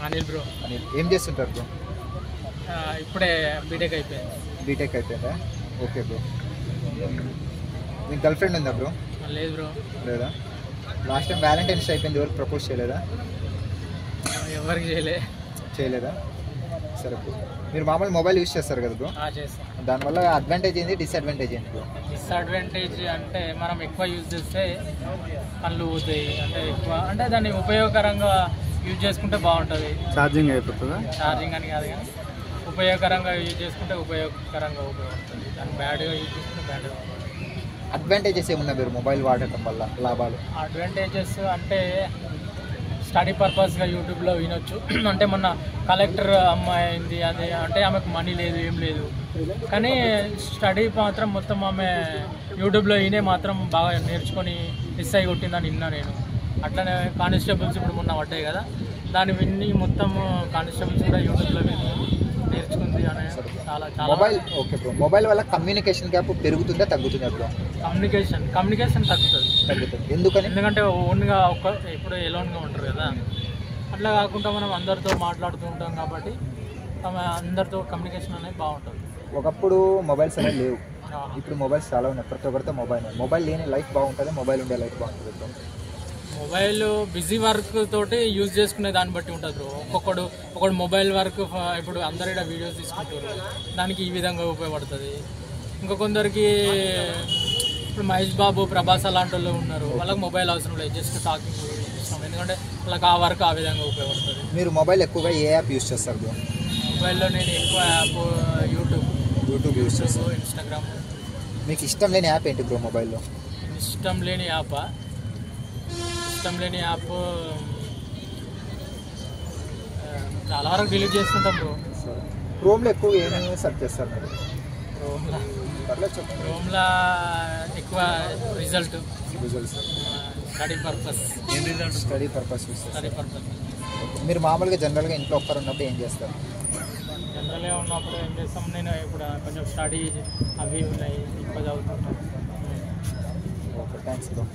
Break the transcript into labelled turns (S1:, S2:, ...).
S1: Anil bro.
S2: Anil ఏం చేస్తుంటారు bro?
S1: ఇప్పుడే బీటెక్ అయిపోయింది.
S2: బీటెక్ అయిపోయిందా? Okay bro. మీకు గర్ల్ ఫ్రెండ్ ఉందా బ్రో?
S1: లేదు బ్రో.
S2: లేదా? లాస్ట్ టైం వ్యాలంటైన్స్ అయిపోయింది, ఎవరికి ప్రపోజ్ చేయలేదా?
S1: ఎవరికి
S2: చేయలేదా? సరే బ్రో, మీరు మామూలు మొబైల్ యూజ్ చేస్తారు కదా బ్రో,
S1: చేస్తాం.
S2: దానివల్ల అడ్వాంటేజ్ ఏంటి, డిసడ్వాంటేజ్ ఏంటి బ్రో?
S1: డిసడ్వాంటేజ్ అంటే మనం ఎక్కువ యూజ్ చేస్తే కళ్ళు పోతాయి, అంటే ఎక్కువ అంటే దాన్ని ఉపయోగకరంగా యూజ్ చేసుకుంటే బాగుంటుంది.
S2: ఛార్జింగ్ అయిపోతుందా?
S1: ఛార్జింగ్ అని కాదు కానీ ఉపయోగకరంగా యూజ్ చేసుకుంటే ఉపయోగకరంగా ఉపయోగపడుతుంది, దాన్ని బ్యాడ్గా యూజ్ చేసుకుంటే బ్యాడ్గా.
S2: అడ్వాంటేజెస్ ఏమున్నా మీరు మొబైల్ వాడటం వల్ల లాభాలు?
S1: అడ్వాంటేజెస్ అంటే స్టడీ పర్పస్గా యూట్యూబ్లో వినొచ్చు. అంటే మొన్న కలెక్టర్ అమ్మాయి అయింది, అది అంటే ఆమెకు మనీ లేదు, ఏం లేదు, కానీ స్టడీ మాత్రం మొత్తం ఆమె యూట్యూబ్లో వినే మాత్రం బాగా నేర్చుకొని ఎస్ఐ కొట్టిందని విన్నా నేను. అట్లనే కానిస్టేబుల్స్ ఇప్పుడు మొన్న పడ్డాయి కదా, దాన్ని విని మొత్తం కానిస్టేబుల్స్ కూడా యూట్యూబ్లో విని నేర్చుకుంది అనే చాలా చాలా.
S2: మొబైల్ ఓకే బ్రో, మొబైల్ వల్ల కమ్యూనికేషన్ గ్యాప్ పెరుగుతుందా తగ్గుతుందా బ్రో?
S1: కమ్యూనికేషన్ తగ్గుతుంది. ఎందుకంటే ఓన్గా ఇప్పుడు ఎలోన్గా ఉంటారు కదా, అట్లా కాకుండా మనం అందరితో మాట్లాడుతూ ఉంటాం కాబట్టి అందరితో కమ్యూనికేషన్ అనేది బాగుంటుంది.
S2: ఒకప్పుడు మొబైల్స్ అనేవి లేవు, ఇప్పుడు మొబైల్స్ చాలా ఉన్నాయి, ప్రతి ఒక్కరితో మొబైల్ లేని లైఫ్ బాగుంటుంది, మొబైల్ ఉండే లైఫ్ బాగుంటుంది బ్రో.
S1: మొబైల్ బిజీ వర్క్ తోటి యూజ్ చేసుకునే దాన్ని బట్టి ఉంటుంది బ్రో. ఒకడు మొబైల్ వర్క్ ఇప్పుడు అందరు ఇక్కడ వీడియోస్ తీసుకుంటారు, దానికి ఈ విధంగా ఉపయోగపడుతుంది. ఇంకా కొందరికి ఇప్పుడు మహేష్ బాబు, ప్రభాస్ అలాంటి వాళ్ళు ఉన్నారు, వాళ్ళకి మొబైల్ అవసరం లేదు, జస్ట్ టాకింగ్ ఇష్టం, ఎందుకంటే వాళ్ళకి ఆ వర్క్ ఆ విధంగా ఉపయోగపడుతుంది.
S2: మీరు మొబైల్ ఎక్కువగా ఏ యాప్ యూజ్ చేస్తారు బ్రో?
S1: మొబైల్లో నేను ఎక్కువ యాప్ యూట్యూబ్
S2: యూజ్ చేస్తాను.
S1: ఇన్స్టాగ్రామ్.
S2: మీకు ఇష్టం లేని యాప్ ఏంటి బ్రో మొబైల్లో?
S1: ఇష్టం లేని యాప్ చాలా వరకు డిలీట్ చేస్తుంటాం బ్రో.
S2: క్రోమ్లో ఎక్కువ ఏమేమి సెర్చ్ చేస్తారు మీరు?
S1: క్రోమ్లో ఎక్కువ రిజల్ట్స్ స్టడీ పర్పస్.
S2: మీరు మామూలుగా జనరల్గా ఇంట్లో ఒక్కరు ఉన్నప్పుడు ఏం చేస్తారు?
S1: జనరల్గా ఉన్నప్పుడు ఏం చేస్తాం, నేను ఇప్పుడు కొంచెం స్టడీ అవి ఉన్నాయి, ఎక్కువ చదువుతుంటాను.
S2: Okay, thanks bro.